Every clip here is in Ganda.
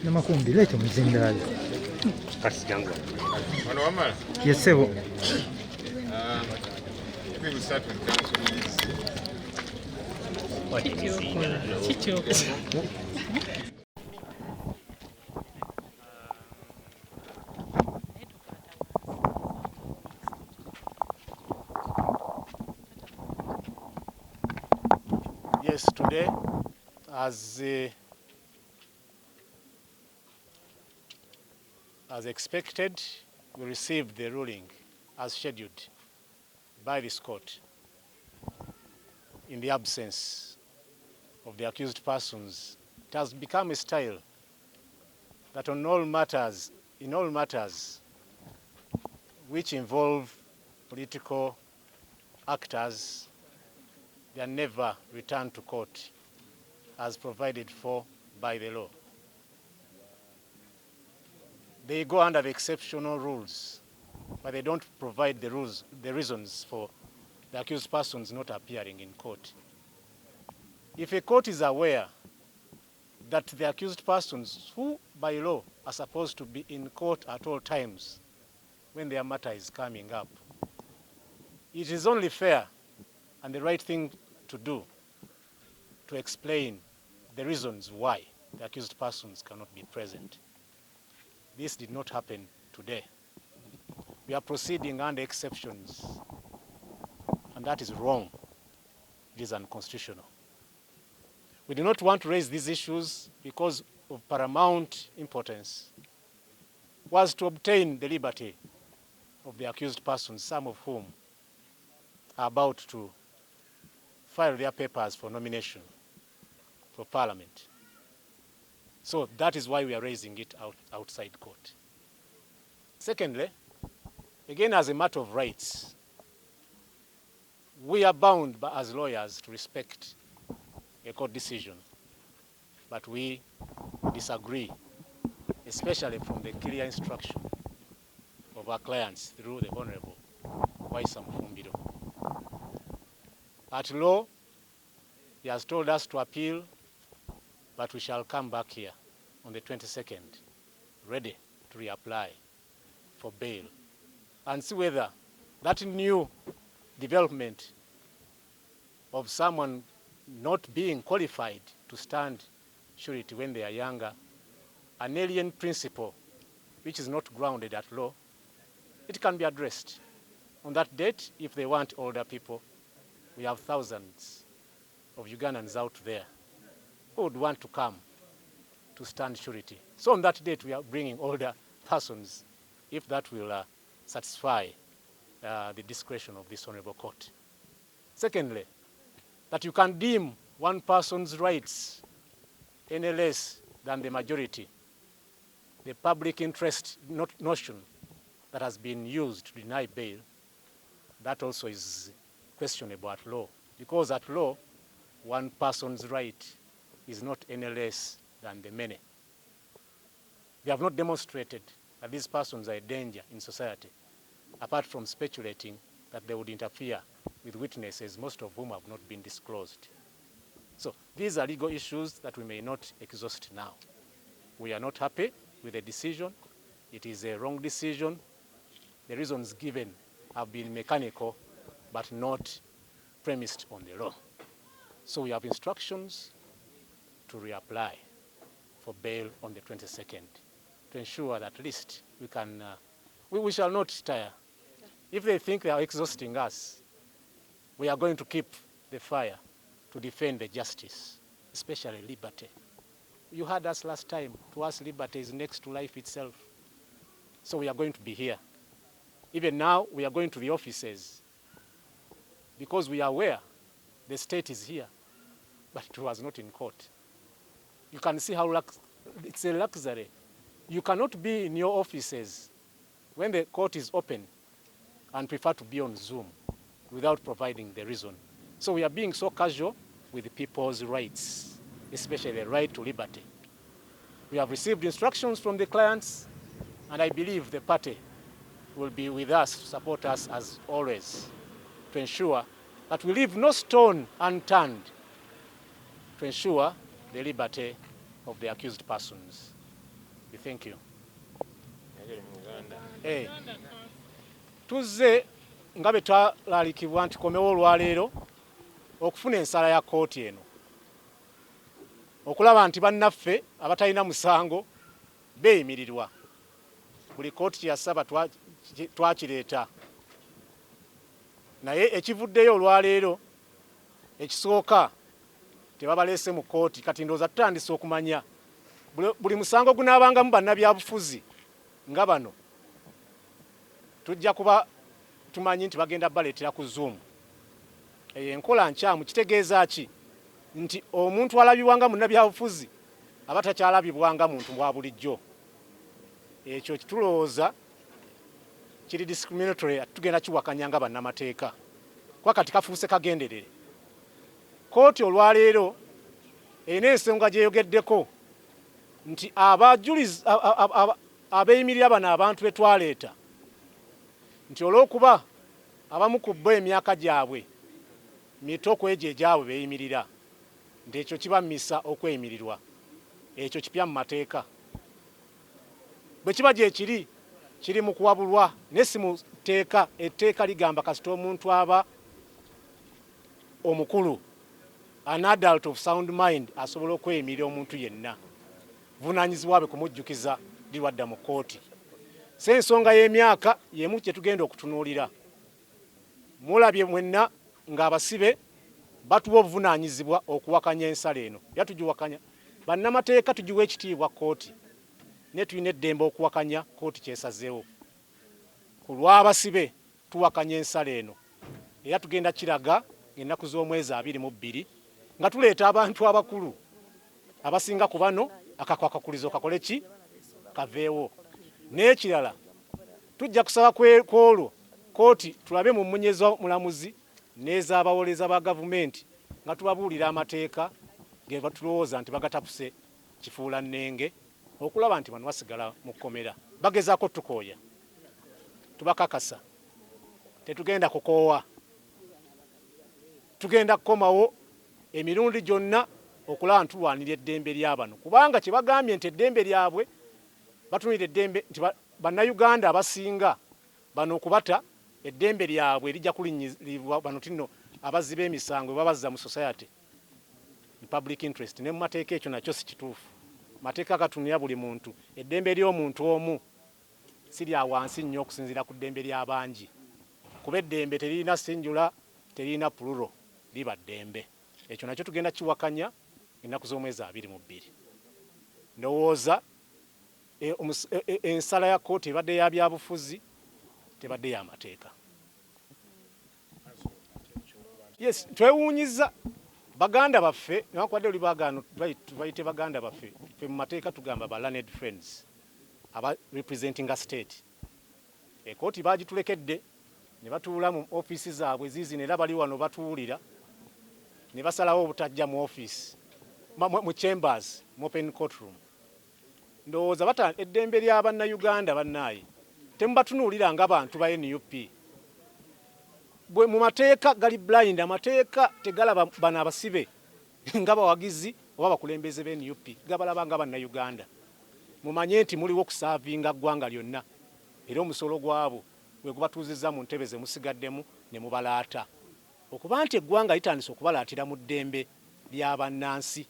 Namakumbi leta muzindalo. Kasi yangu. Wano wamala? Yes, sebo. We will start with council, please. Yes, today, as expected, we received the ruling as scheduled by this court in the absence of the accused persons. It has become a style that in all matters which involve political actors, they are never returned to court as provided for by the law. They go under the exceptional rules, but they don't provide the reasons for the accused persons not appearing in court. If a court is aware that the accused persons who by law are supposed to be in court at all times when their matter is coming up, it is only fair and the right thing to do to explain the reasons why the accused persons cannot be present. This did not happen today. We are proceeding under exceptions, and that is wrong. It is unconstitutional. We do not want to raise these issues because of paramount importance was to obtain the liberty of the accused persons, some of whom are about to file their papers for nomination for Parliament. So that is why we are raising it outside court. Secondly, again, as a matter of rights, we are bound as lawyers to respect a court decision, but we disagree, especially from the clear instruction of our clients through the Honorable Waisa Mufumbiro. At law, he has told us to appeal, but we shall come back here on the 22nd, ready to reapply for bail and see whether that new development of someone not being qualified to stand surety when they are younger, an alien principle which is not grounded at law, it can be addressed. On that date, if they want older people, we have thousands of Ugandans out there who would want to come to stand surety. So on that date, we are bringing older persons, if that will satisfy the discretion of this honorable court. Secondly, that you can deem one person's rights any less than the majority. The public interest notion that has been used to deny bail, that also is questionable at law, because at law, one person's right is not any less than the many. We have not demonstrated that these persons are a danger in society, apart from speculating that they would interfere with witnesses, most of whom have not been disclosed. So these are legal issues that we may not exhaust now. We are not happy with the decision. It is a wrong decision. The reasons given have been mechanical, but not premised on the law. So we have instructions to reapply for bail on the 22nd to ensure that at least we can, we shall not tire. If they think they are exhausting us, we are going to keep the fire to defend the justice, especially liberty. You heard us last time, to us liberty is next to life itself. So we are going to be here. Even now, we are going to the offices because we are aware the state is here, but it was not in court. You can see how it's a luxury. You cannot be in your offices when the court is open and prefer to be on Zoom without providing the reason. So we are being so casual with people's rights, especially the right to liberty. We have received instructions from the clients, and I believe the party will be with us to support us as always to ensure that we leave no stone unturned to ensure the liberty of the accused persons. Thank you. Tuzze nga bwe twalalikibwa nti komewo olwaleero okufuna ensala ya kkooti eno okulaba nti bannaffe abatalina musango beeyimirirwa. Buli kkooti kyeyasaba twakireeta, naye ekivuddeyo olwaleero ekisooka tebabaleese mu kkooti. Kati ndowooza tutandise okumanya buli musango gunaabangamu bannabyabufuzi nga bano tujja kuba tumanyi nti bagenda baleetera ku Zoom. Eyo enkola nkyamu. Kitegeeza ki? Nti omuntu alabibwanga munnabyabufuzi aba takyalabibwanga muntu bwa bulijjo. Ekyo kitulowooza kiri discriminatory, tugenda kiwakanya nga bannamateeka. Kwa kati kafuuse kagenderere. Kkooti olwaleero erina ensonga gyeyogeddeko nti abajulizi abeeyimirira bano abantu be twaleeta nti olw'okuba abamu ku bo emyaka gyabwe mito kwegyo egyabwe beeyimirira, nti ekyo kibammisa okweyimirirwa. Ekyo kipya mu mateeka. Bwe kiba gye kiri mu kuwabulwa ne si mu tteeka. Etteeka ligamba kasita omuntu aba omukulu, an adult of sound mind, asobola okweyimirira omuntu yenna. Buvunaanyizibwa bwe kumujjukiza lirwadda mu kkooti. Si ensonga y'emyaka y'emu kye tugenda okutunuulira. Mulabye mwenna ng'abasibe batuwa obuvunaanyizibwa okuwakanya ensala eno. Yatugiwakanya. Bannamateeka tugiwa ekitiibwa kkooti. Ne tulina eddembe okuwakanya kkooti kyesazeewo. Ku lw'abasibe tuwakanya ensala eno. Era tugenda kiraga ng'ennaku z'omwezi 22 nga tuleeta abantu abakulu abasinga ku bano akakwakakulizo kakole ki? Kaveewo. N'ekirala tujja kusaba kwolwo kkooti tulabe mu mmunyeza mulamuzi n'ez'abawoleza ba gavumenti nga tubabuulira amateeka ge batulowooza nti bagatapuse kifuula nnenge okulaba nti bano basigala mu kkomera. Bagezaako tukooya. Tubakakasa. Tetugenda kukoowa. Tugenda kukomawo emirundi gyonna okulaba nti tulwanira eddembe ly'abano. Kubanga kye bagambye nti eddembe lyabwe batunulira eddembe nti bannayuganda abasinga bano okubata eddembe lyabwe lijja kulinyizibwa bano tino abazzi b'emisango babazza mu society in public interest. Ne mu mateeka ekyo nakyo si kituufu. Mateeka gatunira buli muntu. Eddembe ly'omuntu omu si lya wansi nnyo okusinziira ku ddembe ly'abangi. Kuba eddembe teririna sinjula, teririna pululo, liba ddembe. Ekyo nakyo tugenda kiwakanya ennaku z'omwezi 22. Ndowooza ensala ya kkooti ebadde ya byabufuzi, tebadde ya mateeka. Yes, twewuunyiza baganda baffe newankubadde oli baagaano bayite baganda baffe, ffe mu mateeka tugamba ba learned friends aba representing a state. Ekkooti baagitulekedde ne batuula mu ofiisi zaabwe ziizino era bali wano batuwulira ne basalawo obutajja mu ofiisi mu chambers mu open courtroom. Ndowooza eddembe ly'abannayuganda bannaayi temubatunuulira ng'abantu ba NUP. Bwe mu mateeka gali blind, amateeka tegalaba bano abasibe nga bawagizi oba bakulembeze be NUP, gabalaba nga bannayuganda. Mumanye nti muliwo okusaavinga ggwanga lyonna era omusolo gwabo bwe gubatuuzizza mu ntebe ze musigaddemu ne mubalaata. Okuba nti eggwanga litandise okubalaatira mu ddembe ly'abannansi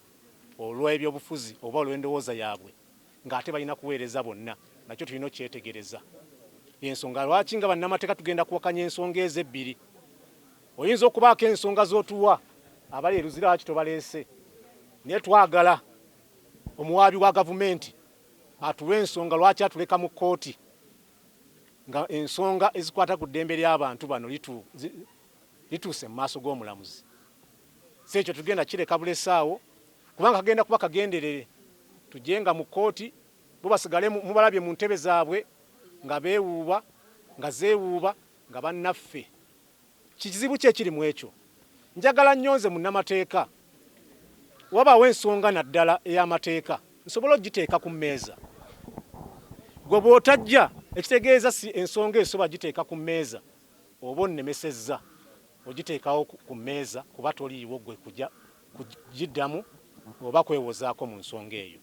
olw'ebyobufuzi oba olw'endowooza yaabwe ng'ate balina kuweereza bonna, nakyo tulina okyetegereza. Ensonga lwaki nga bannamateeka tugenda kuwakanya ensonga ezo ebbiri. Oyinza okubaako ensonga z'otuwa abali eruzira lwaki tobaleese, naye twagala omuwaabi wa gavumenti atuwe ensonga lwaki atuleka mu kkooti nga ensonga ezikwata ku ddembe ly'abantu bano lituuse mu maaso g'omulamuzi. Si ekyo tugenda kireka bulesaawo kubanga kagenda kuba kagenderere. Tujenga mu kkooti bo basigale mubalabye mu ntebe zaabwe nga beewuuba nga zeewuuba nga bannaffe. Kizibu kye kiri mu ekyo. Njagala nnyonze munnamateeka wabaawo ensonga naddala ey'amateeka nsobola ogiteeka ku mmeeza. Gwe bw'otajja ekitegeeza si ensonga esoba giteeka ku mmeeza oba onnemesezza ogiteekawo ku mmeeza kuba toliiwo gwe kujja kugiddamu oba kwewozaako mu nsonga eyo.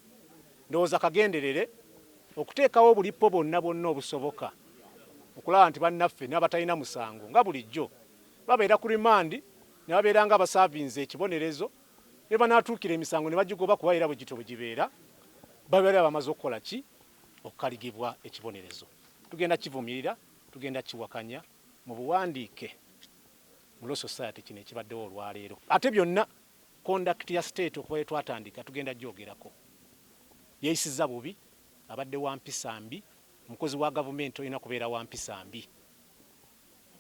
Ndowooza kagenderere okuteekawo obulipo bonna obusoboka okulaba nti bannaffe n'abatalina musango nga bulijjo babeera ku rimandi ne babeera nga abasavinze ekibonerezo ne banaatuukira emisango ne bagigoba kuba era bwegito bwe gibeera babeera bamaze okukola ki okukaligibwa ekibonerezo. Tugenda kivumirira, tugenda kiwakanya mu buwandiike mu Law Society kino ekibaddewo olwaleero. Ate byonna conduct ya state okuba twatandika tugenda gyogerako. Yeeyisizza bubi, abadde wa mpisa mbi, omukozi wa gavumenti olina kubeera wa mpisa mbi.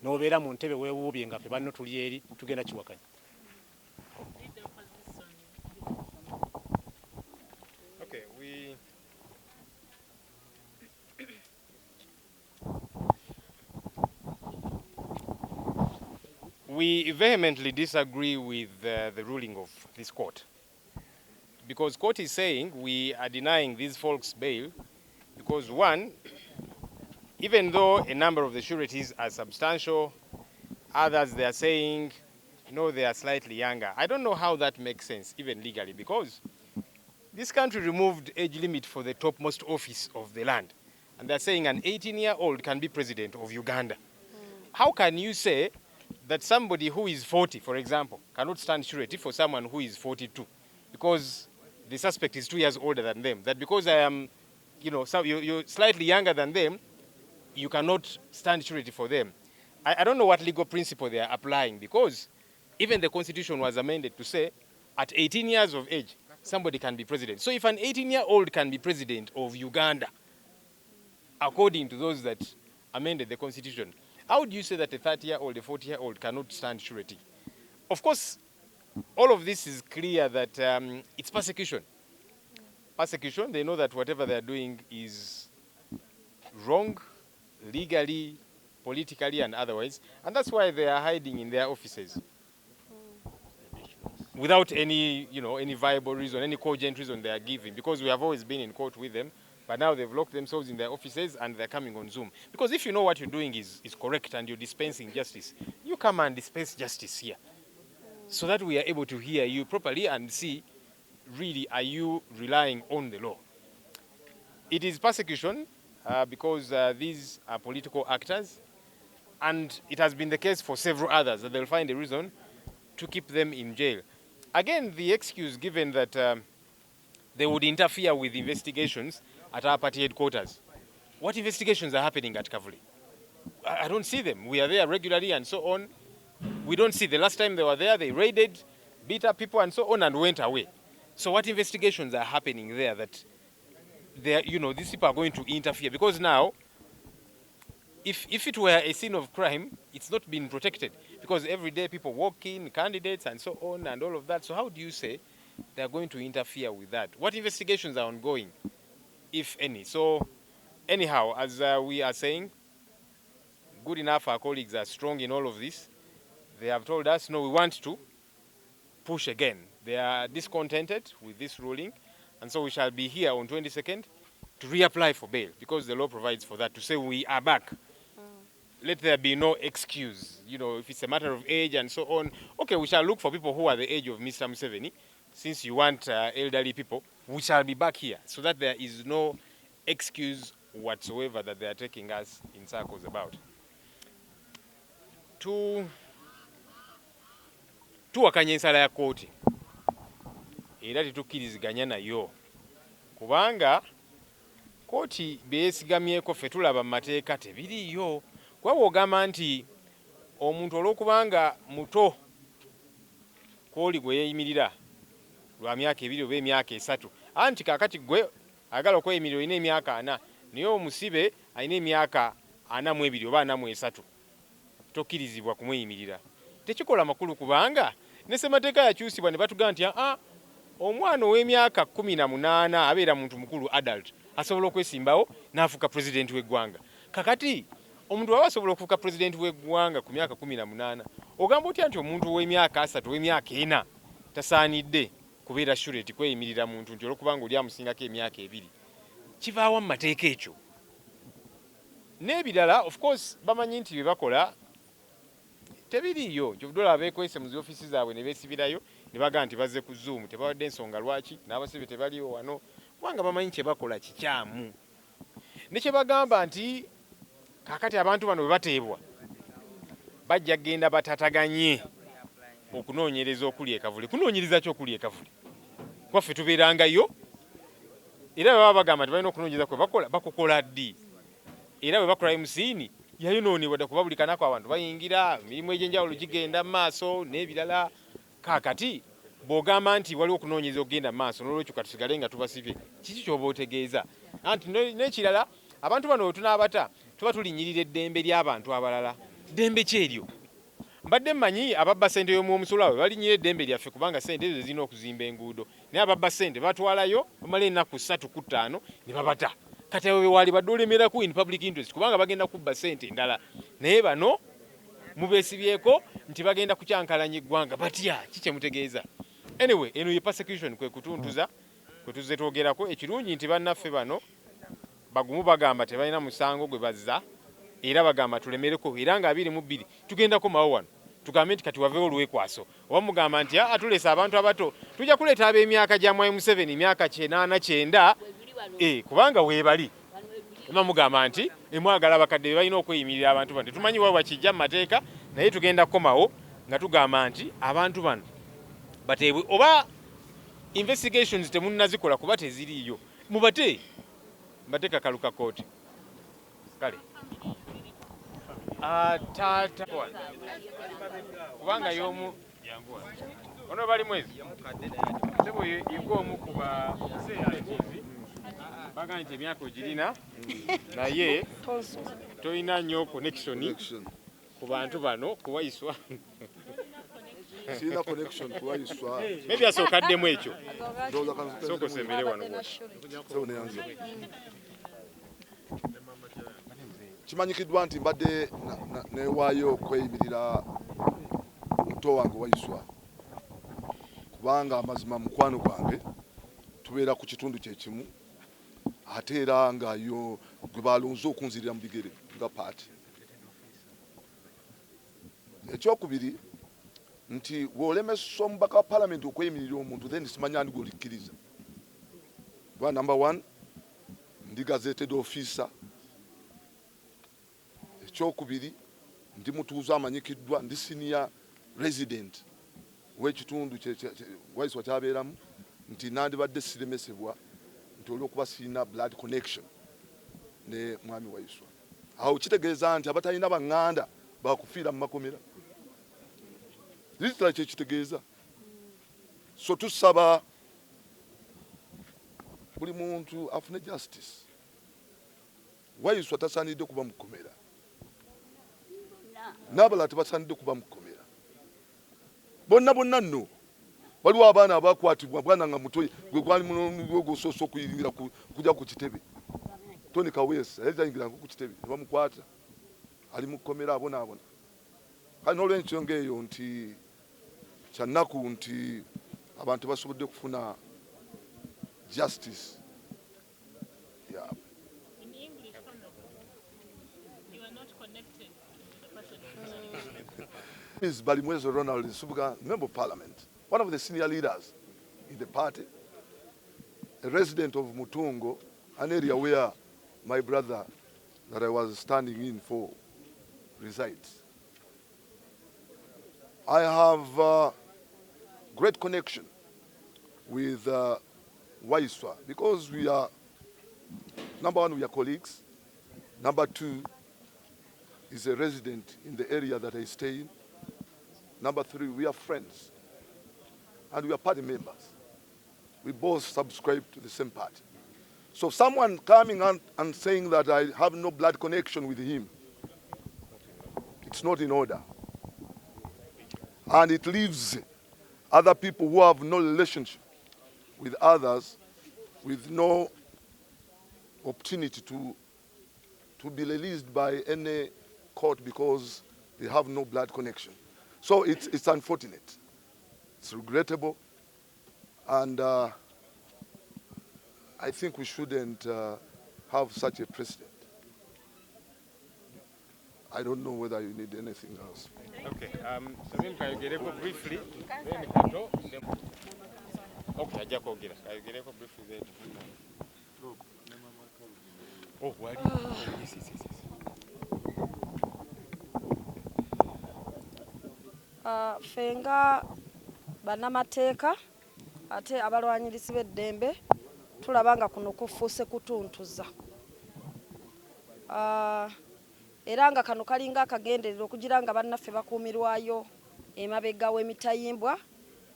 N'obeera mu ntebe weewuubye nga ffe banno tuli eri, tugenda kiwakanya. Okay, we vehemently disagree with the ruling of this court, because court is saying we are denying these folks bail because, one, even though a number of the sureties are substantial, others they are saying, they are slightly younger. I don't know how that makes sense, even legally, because this country removed age limit for the topmost office of the land, and they're saying an 18-year-old can be president of Uganda. How can you say that somebody who is 40, for example, cannot stand surety for someone who is 42, because the suspect is 2 years older than them? That because I am, you're slightly younger than them, you cannot stand surety for them. I don't know what legal principle they are applying, because even the Constitution was amended to say at 18 years of age, somebody can be president. So if an 18-year-old can be president of Uganda, according to those that amended the Constitution, how do you say that a 30-year-old, a 40-year-old cannot stand surety? Of course, all of this is clear that it's persecution. Persecution, they know that whatever they're doing is wrong, legally, politically, and otherwise, and that's why they are hiding in their offices without any, any viable reason, any cogent reason they are giving, because we have always been in court with them, but now they've locked themselves in their offices and they're coming on Zoom. Because if you know what you're doing is correct and you're dispensing justice, you come and dispense justice here, so that we are able to hear you properly and see, really, are you relying on the law? It is persecution because these are political actors, and it has been the case for several others that they'll find a reason to keep them in jail. Again, the excuse given that they would interfere with investigations at our party headquarters. What investigations are happening at Kavuli? I don't see them. We are there regularly and so on. We don't see. The last time they were there, they raided, beat up people and so on and went away. So what investigations are happening there that these people are going to interfere? Because now, if it were a scene of crime, it's not been protected, because every day people walk in, candidates and so on and all of that. So how do you say they're going to interfere with that? What investigations are ongoing, if any? So anyhow, as we are saying, good enough our colleagues are strong in all of this. They have told us, no, we want to push again. They are discontented with this ruling, and so we shall be here on 22nd to reapply for bail, because the law provides for that, to say we are back. Let there be no excuse. If it's a matter of age and so on, okay, we shall look for people who are the age of Mr. Museveni. Since you want elderly people, we shall be back here, so that there is no excuse whatsoever that they are taking us in circles about. Tuwakanya ensala ya kooti era tetukkiriziganya nayo, kubanga kooti beesigamyeko ffe tulaba mu mateeka tebiriyo. Kuba bw'ogamba nti omuntu olw'okubanga muto kw'oli gwe yeeyimirira lwa myaka 2 oba emyaka 3, anti kaakati gwe agala okweyimirira olina emyaka 4, naye omusibe alina emyaka 42 oba 43, tokkirizibwa kumweyimirira. Tekikola makulu, kubanga ne ssemateeka yakyusibwa ne batugamba nti omwana ow'emyaka 18 abeera muntu mukulu, adult, asobola okwesimbawo n'afuuka pulezidenti w'eggwanga. Kakati omuntu waba asobola okufuuka pulezidenti w'eggwanga ku myaka 18, ogamba otya nti omuntu ow'emyaka 3 ow'emyaka 4 tasaanidde kubeera surety kweyimirira muntu nti olwokubanga oli amusingako emyaka 2? Kivaawa mu mateeka ekyo. N'ebirala of course bamanyi nti bye bakola tebiriyo. Kyovudola beekwese mu ziofisi zaabwe ne beesibirayo ne bagamba nti bazze ku Zoom, tebawadde ensonga lwaki n'abasibe tebaliyo wano, kubanga bamanyi kye bakola kikyamu. nekye bagamba nti kakati abantu bano bwe bateebwa bajja kgenda batataganye okunoonyereza okuli ekavule. Kunoonyereza ki okuli ekavule? Kwaffe tubeerangayo era baba bagamba nti balina okunoonyereza kwe bakukola ddi, era bwe bakola emusiini yayonoonebwa dda kuba buli kanako abantu bayingira, emirimu egy'enjawulo gigenda mu maaso n'ebirala. Kaakati bw'ogamba nti waliwo okunoonyereza okugenda mu maaso n'olwekyo katusigale nga tubasibye, kiki ky'oba otegeeza? Anti n'ekirala abantu bano bwe tunaabata tuba tulinyirira eddembe ly'abantu abalala. Ddembe ki eryo? Mbadde mmanyi ababba ssente y'omwomusolo abo balinyira eddembe lyaffe kubanga ssente ezo zirina okuzimba enguudo, naye ababba ssente batwalayo bamala ennaku 3 ku 5 ne babata. Kati abo bewaali badde olemerako in public interest kubanga bagenda kubba ssente endala, naye bano mubeesibyeko nti bagenda kukyankalanya eggwanga batya. Ki kye mutegeeza? Anyway, eno ye persecution kwe kutuntuza kwe tuzze twogerako. Ekirungi nti bannaffe bano bagumu bagamba tebalina musango gwe bazza era bagamba tulemereko, era nga 22 tugendako mawo wano tugambe nti kati waveewo olwekwaso, oba mugamba nti atulese abantu abato tujja kuleeta ab'emyaka gya Mwai Museveni emyaka 89 kubanga weebali ema mugamba nti emwagala abakadde be balina okweyimirira abantu bano. Tetumanyi wawa kijja mu mateeka naye tugenda kukomawo nga tugamba nti abantu bano bateebwe, oba investigations temunnazikola kuba teziriiyo mubate mbateeka kaluka kooti kale tata kubanga y'omu ono bali mwezi sebo yego omu kuba baga nti emyaka ogirina naye toyina nnyo connection ku bantu bano kuwayiswa. Sina connection kuwayiswa. Maybe asookaddemu ekyo sooka osembere wano kimanyikiddwa nti mbadde newaayo okweyimirira muto wange wayiswa kubanga amazima mukwano gwange tubeera ku kitundu kyekimu ate era nga yo gwe balonze okunzirira mu bigere nga paati. Ekyokubiri nti bw'olemesa omubaka wa palamenti okweyimirira omuntu then simanya ndi gw'olikkiriza. Number 1 ndi gazetted officer. Ekyokubiri ndi mutuuze amanyikiddwa, ndi senior resident w'ekitundu Wayiswa kyabeeramu, nti nandibadde siremesebwa nti olw'okuba sirina blood connection ne mwami Wayiswa. Awo kitegeeza nti abatalina baŋŋanda bakufiira mu makomera. Literally kye kitegeeza. So tusaba buli muntu afune justice. Wayiswa tasaanidde kuba mu kkomera, n'abalala tebasaanidde kuba mu kkomera. Bonna nno waliwo abaana abakwatibwa bwana nga muto gwe gwali munoogosoosa okuyingira kujja ku kitebe. Tony Kaweesa yali tayingiranga ku kitebe ne bamukwata ali mu kkomera abonaabona. Kale n'olw'ensonga eyo nti kyannaku nti abantu basobodde kufuna justice. Yeah. In English, you are not connected to the person. Is Balimwezo Ronald Nsubuga, Member of Parliament, one of the senior leaders in the party, a resident of Mutungo, an area where my brother that I was standing in for resides. I have great connection with Wayiswa because we are, number 1, we are colleagues. Number 2, he's a resident in the area that I stay in. Number 3, we are friends. And we are party members. We both subscribe to the same party. So someone coming and saying that I have no blood connection with him, it's not in order. And it leaves other people who have no relationship with others with no opportunity to be released by any court because they have no blood connection. So it's unfortunate. It's regrettable. And I think we shouldn't have such a precedent. I don't know whether you need anything else. Okay, Samim kayogereko briefly, then Kato. Okay, ajja kwogera. Kayogereko briefly then. Oh, wali. Yes, yes, yes, yes. Ffe nga bannamateeka ate abalwanyirizi b'eddembe tulaba nga kuno kufuuse kutuntuza. Era nga kano kalinga akagenderera okugira nga bannaffe bakuumirwayo emabega w'emitayimbwa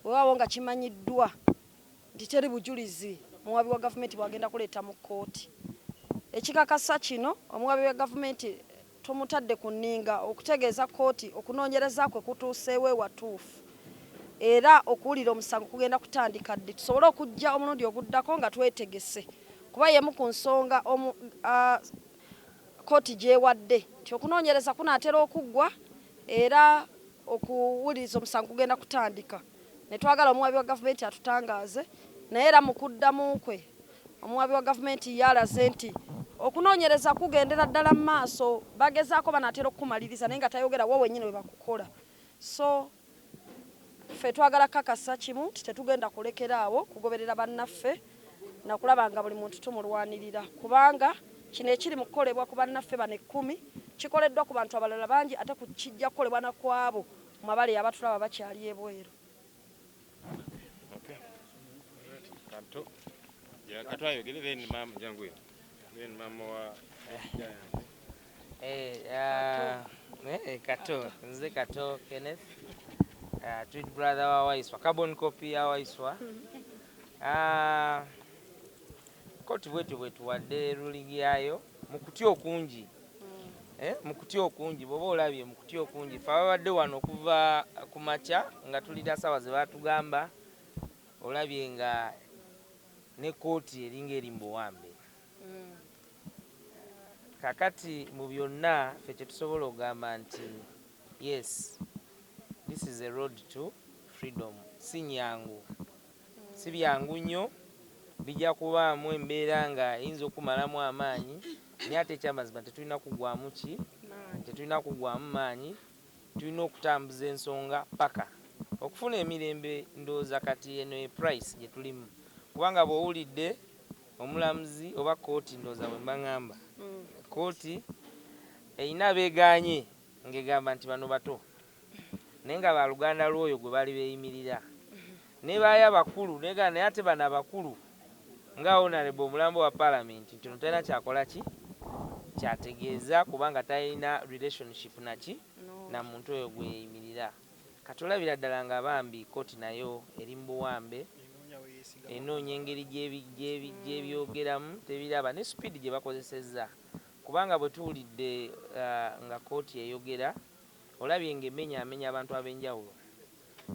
bwewaawo nga kimanyiddwa nti teri bujulizi omuwabi wa gavumenti bwagenda kuleeta mu kkooti. Ekikakasa kino omuwabi wa gavumenti tumutadde ku nninga okutegeeza kkooti okunoonyereza kwe kutuuseewo ewatuufu era okuwulira omusango kugenda kutandika ddi tusobole okujja omulundi oguddako nga twetegese kuba yemu ku nsonga kkooti gyewadde nti okunoonyereza kunaatera okuggwa era okuwuliriza omusango kugenda kutandika. Ne twagala omuwabi wa gavumenti atutangaaze naye era mu kuddamu kwe omuwabi wa gavumenti yalaze nti okunoonyereza kugendera ddala mu maaso bagezaako banaatera okukumaliriza naye nga tayogera wo wennyini we bakukola. So ffe twagala kakasa kimu nti tetugenda kulekera awo kugoberera bannaffe nakulaba nga buli muntu tumulwanirira kubanga kino ekiri mu kukolebwa ku bannaffe bano 10 kikoleddwa ku bantu abalala bangi ate kijja kukolebwa na ku abo mu mabale abatulaba bakyali ebweru. Katwayogere then mama jangu then mama wa Kato nze Kato Kenneth tweet brother wa Waiswa carbon copy ya Waiswa koti bwetu wadde ruling yayo mukutyo okungi mukutyo okungi boba olabye mukutyo okungi fa wadde wano okuva ku macha nga tulida sawa ze batugamba olabye nga ne koti eringa erimbo wambe kakati mu byonna ffe kye tusobola okugamba nti yes this is a road to freedom. Si nyangu si byangu nnyo bijja kubaamu embeera nga eyinza okumalamu amaanyi naye ate ekyamazima tetulina kugwamu tetulina kugwamu maanyi tulina okutambuza ensonga paka okufuna emirembe ndowooza kati eno price gye tulimu kubanga bw'owulidde omulamuzi oba kooti ndowooza bwe mbaŋŋamba kooti erina beeganye ng'egamba nti bano bato naye nga baluganda lw'oyo gwe bali beeyimirira ne baaya bakulu naye naye ate bano abakulu nga honorable omulambo wa parliament nti no talina kyakola ki kyategeeza kubanga talina relationship naki na muntu oyo gwe yeeyimirira kati olabira ddala nga bambi kooti nayo eri mu buwambe enoonya engeri gy'ebyogeramu tebiraba ne speed gye bakozesezza kubanga bwe tuwulidde nga kooti eyogera olabye ng'emenyaamenya abantu ab'enjawulo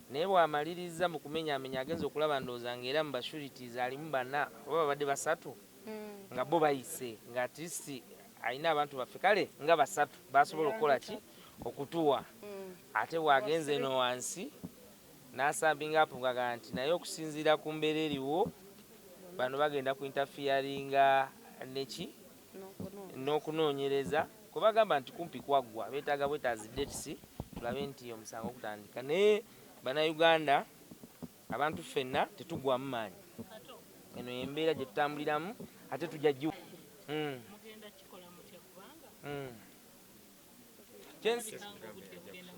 naye bw'amaliriza mu kumenyaamenya agenza okulaba ndowooza ng'era mu bashurities alimu bana oba babadde basatu nga bo bayise nga atisi alina abantu baffe kale nga basatu basobola okukola ki okutuwa ate bw'agenze eno wansi n'asambinga apo ngaga nti naye okusinziira ku mbeera eriwo bano bagenda ku interferinga neki n'okunoonyereza kwe bagamba nti kumpi kwaggwa beetaaga bwetaazi dates tulabe nti omusango okutandika naye bannayuganda abantu ffenna tetugwamu maanyi eno yembeera gye tutambuliramu ate tujja jju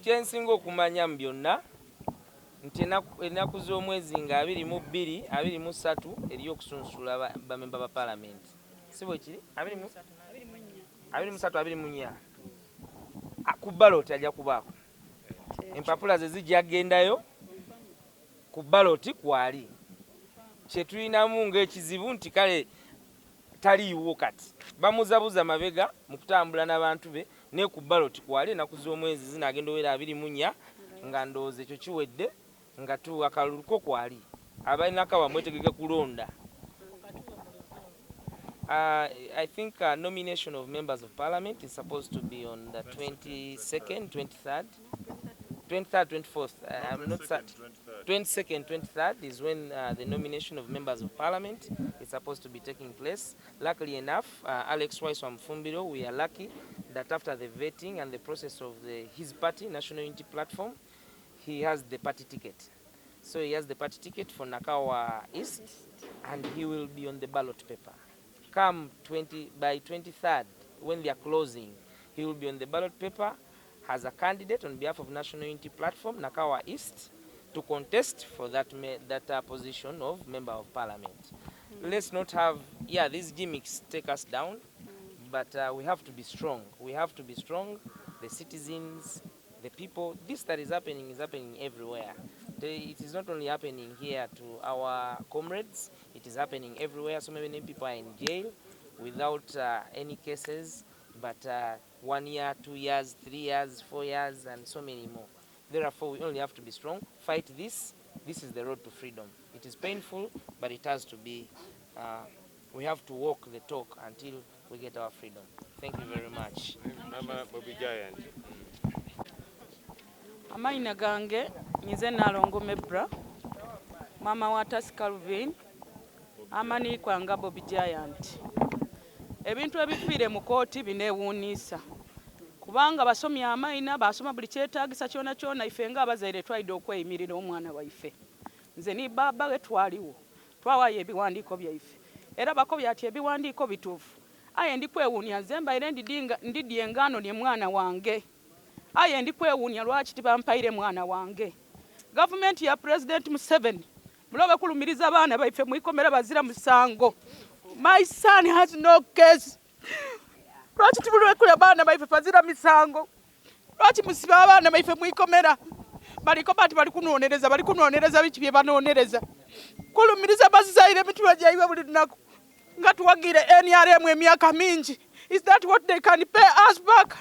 kyensinga okumanya mu byonna nti ennaku z'omwezi nga 22 23 eriyo okusunsula bamemba ba palamenti si bwe kiri 23 24 ku baloti ajja kubaako empapula ze zijja agendayo ku baloti kwali kyetulinamu ng'ekizibu nti kale taliiwo kati bamuzabuza mabega mu kutambula n'abantu be ne ku baloti kwali ennaku z'omwezi zinaagenda owera 24 nga ndowooza ekyo kiwedde nga akaluluko kwali abalinako bamwetegeke kulonda. I think nomination of members of parliament is supposed to be on the 22nd, 23rd, 24th. I'm not certain. 22nd, 23rd is when the nomination of members of parliament is supposed to be taking place. Luckily enough, Alex Waiswa Mfumbiro, we are lucky that after the vetting and the process of his party, National Unity Platform, he has the party ticket. So he has the party ticket for Nakawa East, and he will be on the ballot paper. come by 23rd, when they are closing, he will be on the ballot paper as a candidate on behalf of National Unity Platform, Nakawa East, to contest for that position of Member of Parliament. Let's not have, these gimmicks take us down, but we have to be strong. We have to be strong, the citizens, the people. This that is happening everywhere. It is not only happening here to our comrades, it is happening everywhere. So many people are in jail without any cases, but 1 year, 2 years, 3 years, 4 years, and so many more. Therefore, we only have to be strong, fight this. This is the road to freedom. It is painful, but it has to be. We have to walk the talk until we get our freedom. Thank you very much. Mama Bobby Giant. Amaina gange nyize nalongo mebra mama wa Tasi Calvin amani kwanga Bobby Giant. Ebintu ebifiire mu kooti bineewuunyisa kubanga basomya amaina basoma buli kyetaagisa kyona kyona ife nga abazaire twalidde okweyimirira omwana waife. Nze ni baba we twaliwo twawayo ebiwandiiko byaife era bakobya ati ebiwandiiko bituufu aye ndikwewuunya nze mbaire ndidye engano lye mwana wange aye ndikwewuunya lwaki tibampaire mwana wange. Gavumenti ya President Museveni mulobe kulumiriza abaana baife mwikomera bazira musango. My son has no case. Lwaki tibulwe kule abaana baife bazira misango. Lwaki musiba abaana baife mwikomera baliko bati bali kunonereza biki bye banonereza. Kulumiriza bazaire mitwe gyaiwe buli lunaku nga tuwagire NRM emyaka mingi. Is that what they can pay us back?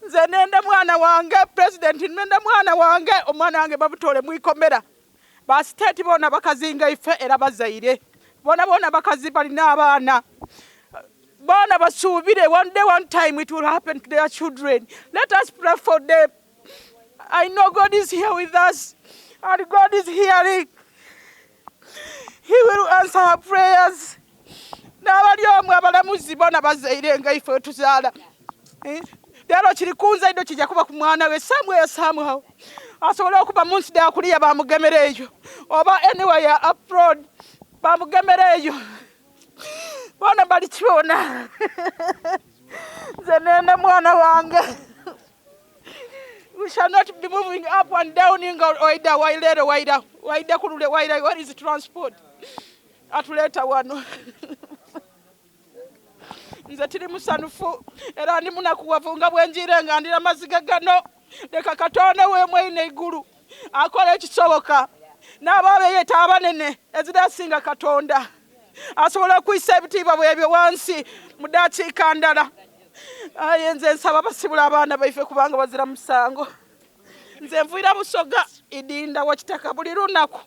Nze nenda mwana wange president nenda mwana wange omwana wange babutole mwikomera ba state bona bakazinga ife era bazaire bona bakazi balina abaana bona basubire one day one time it will happen to their children. Let us pray for them. I know God is here with us and God is hearing. He will answer our prayers. N'abali omwe abalamuzi bona bazaire nga ife tuzaala Dero chirikunza ido kijja kuba ku mwana we somehow asobola okuba munsi da kuliya bamugemereyo oba anyway abroad bamugemereyo bona bali kiona nze nenda mwana wange. We shall not be moving up and down in oida waida kulule waida. What is transport atuleta wano nze tiri musanufu era ndi munakuwavunga bwenjire nga ndira maziga gano leka Katonda we mwine igulu akola ekisoboka n'ababe yeta abanene ezidasinga Katonda asobola okuyisa ebitiibwa bwebyo wansi mudakiika ndala. Aye nze nsaba basibula abaana baife kubanga bazira musango. Nze nvuira Busoga idinda wakitaka buli lunaku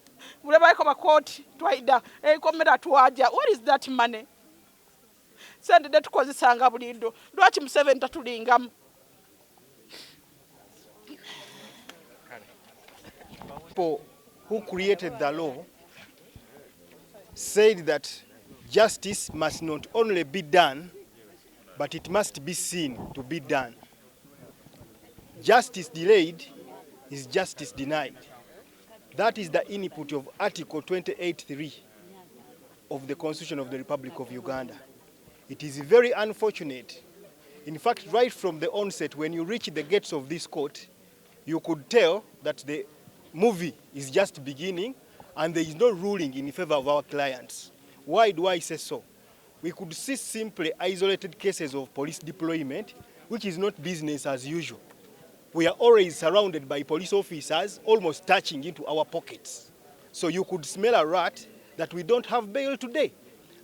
bule baiko bakooti twaida ekomera twaja. What is that money? Send that tukozesanga bulindo lwaki Museveni tatulingamu. People who created the law said that justice must not only be done, but it must be seen to be done. Justice delayed is justice denied. That is the input of Article 28(3) of the Constitution of the Republic of Uganda. It is very unfortunate. In fact, right from the onset, when you reach the gates of this court, you could tell that the movie is just beginning and there is no ruling in favor of our clients. Why do I say so? We could see simply isolated cases of police deployment, which is not business as usual. We are always surrounded by police officers almost touching into our pockets. So you could smell a rat that we don't have bail today.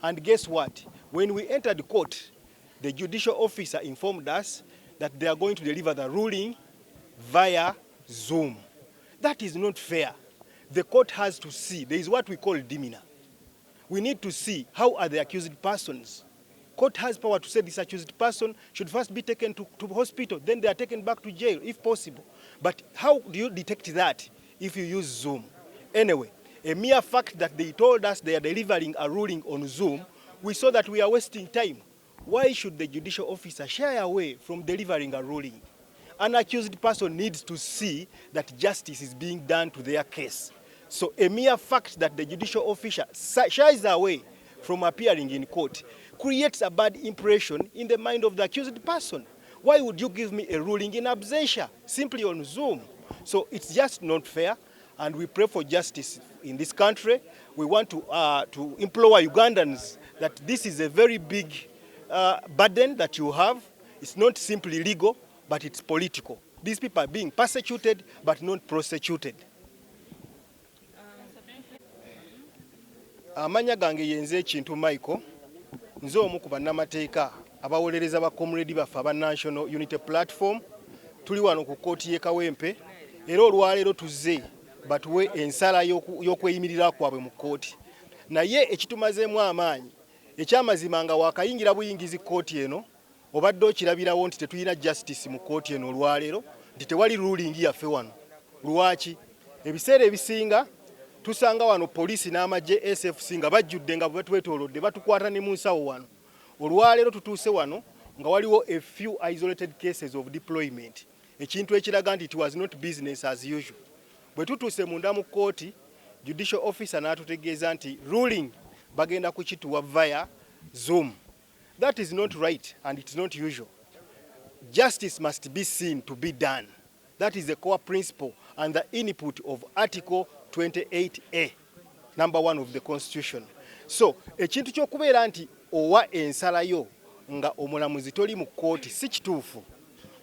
And guess what? When we entered court, the judicial officer informed us that they are going to deliver the ruling via Zoom. That is not fair. The court has to see. There is what we call demeanor. We need to see how are the accused persons. Court has power to say this accused person should first be taken to hospital, then they are taken back to jail if possible. But how do you detect that if you use Zoom? Anyway, a mere fact that they told us they are delivering a ruling on Zoom, we saw that we are wasting time. Why should the judicial officer shy away from delivering a ruling? An accused person needs to see that justice is being done to their case. So a mere fact that the judicial officer shies away from appearing in court creates a bad impression in the mind of the accused person. Why would you give me a ruling in absentia simply on Zoom? So it's just not fair, and we pray for justice in this country. We want to implore Ugandans that this is a very big burden that you have. It's not simply legal, but it's political. These people are being persecuted but not prosecuted. Amanya gange yenze Kintu Michael, nze omu ku bannamateeka abawolereza ba comrade baffe aba National Unity Platform. Tuli wano ku kkooti y'e Kawempe era olwaleero tuzze batuwe ensala y'okweyimirira kwabwe mu kkooti. Naye ekitumazeemu amaanyi ekyamazima nga wakayingira buyingizi kkooti eno obadde okirabirawo nti tetulina justice mu kkooti eno olwaleero, nti tewali ruling yaffe wano. Lwaki? Ebiseera ebisinga tusanga wano poliisi n'amagye SFC nga bajjudde nga batwetoolodde batukwata ne mu nsawo wano. Olwaleero tutuuse wano nga waliwo a few isolated cases of deployment. Ekintu ekiraga nti it was not business as usual. Bwe tutuuse munda mu kkooti, judicial officer n'atutegeeza nti ruling bagenda kukituwa via Zoom. That is not right and it's not usual. Justice must be seen to be done. That is the core principle and the input of Article 28A, number 1 of the Constitution. So, ekintu ky'okubeera nti owa ensalayo nga omulamuzi toli mu kkooti si kituufu,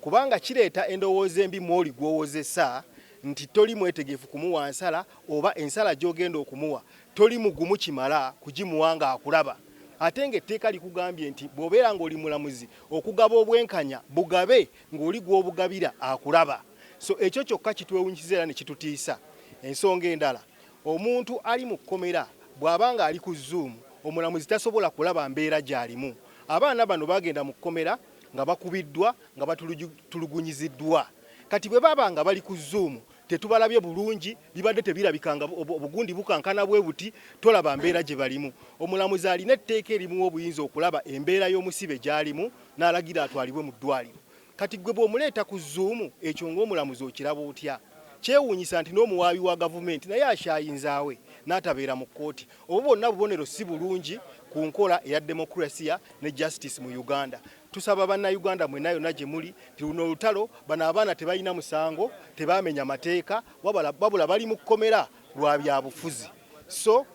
kubanga kireeta endowooza embi mwoli gw'owozesa nti toli mwetegefu kumuwa nsala oba ensala gy'ogenda okumuwa toli mugumu kimala kugimuwa nga akulaba. Ate ng'etteeka likugambye nti bw'obeera ng'oli mulamuzi okugaba obwenkanya bugabe ng'oli gw'obugabira akulaba. So ekyo kyokka kitwewunyiza era ne kitutiisa. Ensonga endala, omuntu ali mu kkomera bw'abanga ali ku Zoom, omulamuzi tasobola kulaba mbeera gy'alimu. Abaana bano bagenda mu kkomera nga bakubiddwa nga batulugunyiziddwa. Kati bwe baba nga bali ku Zoom tetubalabye bulungi, bibadde tebirabikanga obugundi bukankana bwe buti, tolaba mbeera gye balimu. Omulamuzi alina etteeka erimu obuyinza okulaba embeera y'omusibe gy'alimu n'alagira atwalibwe mu ddwaliro. Kati gwe bw'omuleeta ku Zoom ekyo ng'omulamuzi okiraba otya? Kyewuunyisa nti n'omuwaabi wa gavumenti naye akyayinzaawe n'atabeera mu kkooti. Obwo bwonna bubonero si bulungi ku nkola eya demokrasiya ne justice mu Uganda. Tusaba bannayuganda mwenna yonna gye muli nti luno olutalo bano abaana tebalina musango, tebaamenya mateeka, wabula bali mu kkomera lwa byabufuzi. So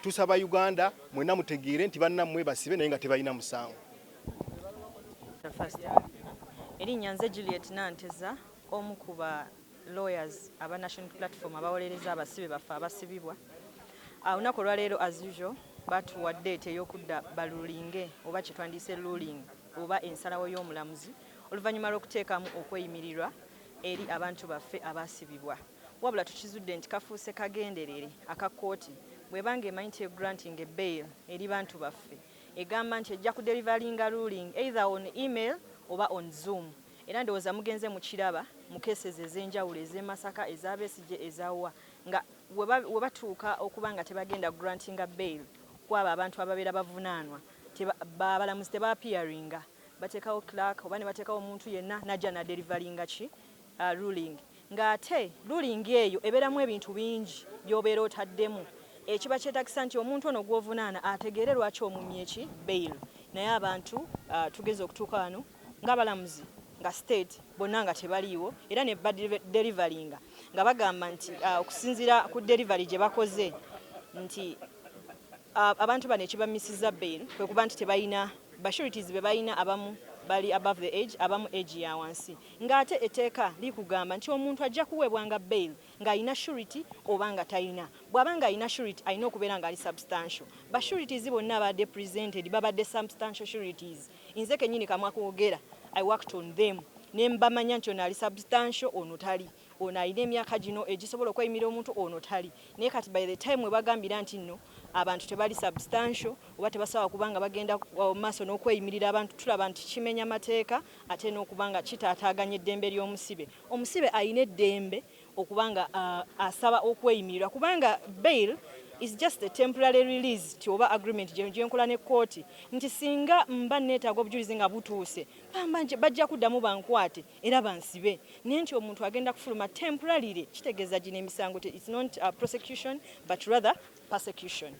tusaba Uganda mwenna mutegeere nti bannammwe basibe naye nga tebalina musango. Erinnya nze Juliet Nanteza, omu ku ba lawyers aba National Platform abawolereza abasibe baffe abasibibwa. Olunaku olwaleero as usual batuwa date ey'okudda balulinge oba kye twandiyise ruling oba ensalawo y'omulamuzi oluvannyuma lw'okuteekamu okweyimirirwa eri abantu baffe abasibibwa. Wabula tukizudde nti kafuuse kagenderere aka kkooti bw'ebanga emanyi nti granting a bail eri bantu baffe egamba nti ejja kudelivaringa ruling either on email oba on Zoom. Era ndowooza mugenze mu kiraba mu cases ez'enjawulo ez'e Masaka, eza Besigye, ezaawa nga we batuuka okuba nga tebagenda grantinga bail kwaba abantu ababeera bavunaanwa abalamuzi tebaapiyaringa, bateekawo clerk oba ne bateekawo omuntu yenna najja na delivaringa ki ruling. Ng'ate ruling eyo ebeeramu ebintu bingi by'obeera otaddemu ekiba kyetagisa nti omuntu ono gw'ovunaana ategeere lwaki omumye ki bail. Naye abantu tugeze okutuuka wano ng'abalamuzi nga state bonna nga tebaliiwo era ne badelivaringa nga bagamba nti okusinziira ku delivery gye bakoze nti abantu bano ekibamisiza bail kwe kuba nti tebalina basurities be balina abamu bali above the age abamu age ya wansi. Ng'ate etteeka likugamba nti omuntu ajja kuweebwanga bail ng'alina surety oba nga talina. Bw'aba nga alina surety alina okubeera ng'ali substantial. Basurities bonna abadde presented babadde substantial sureties. Nze kennyini kamwa kwogera I worked on them. Nembamanya nti ono ali substantial ono tali. Ono alina emyaka gino egisobola okweyimirira omuntu ono tali. Naye kati by the time we bagambira nti nno abantu tebali substantial oba tebasobola kubanga bagenda maaso n'okweyimirira abantu tulaba nti kimenya mateeka ate n'okubanga kitaataaganya eddembe ly'omusibe. Omusibe alina eddembe okubanga asaba okweyimirirwa kubanga bail is just a temporary release ti oba agreement gyenkola ne kkooti nti singa mba neetaaga obujulizi nga butuuse bajja kuddamu bankwate era bansibe naye nti omuntu agenda kufuluma temporarily kitegeeza gino emisango it's not prosecution but rather persecution.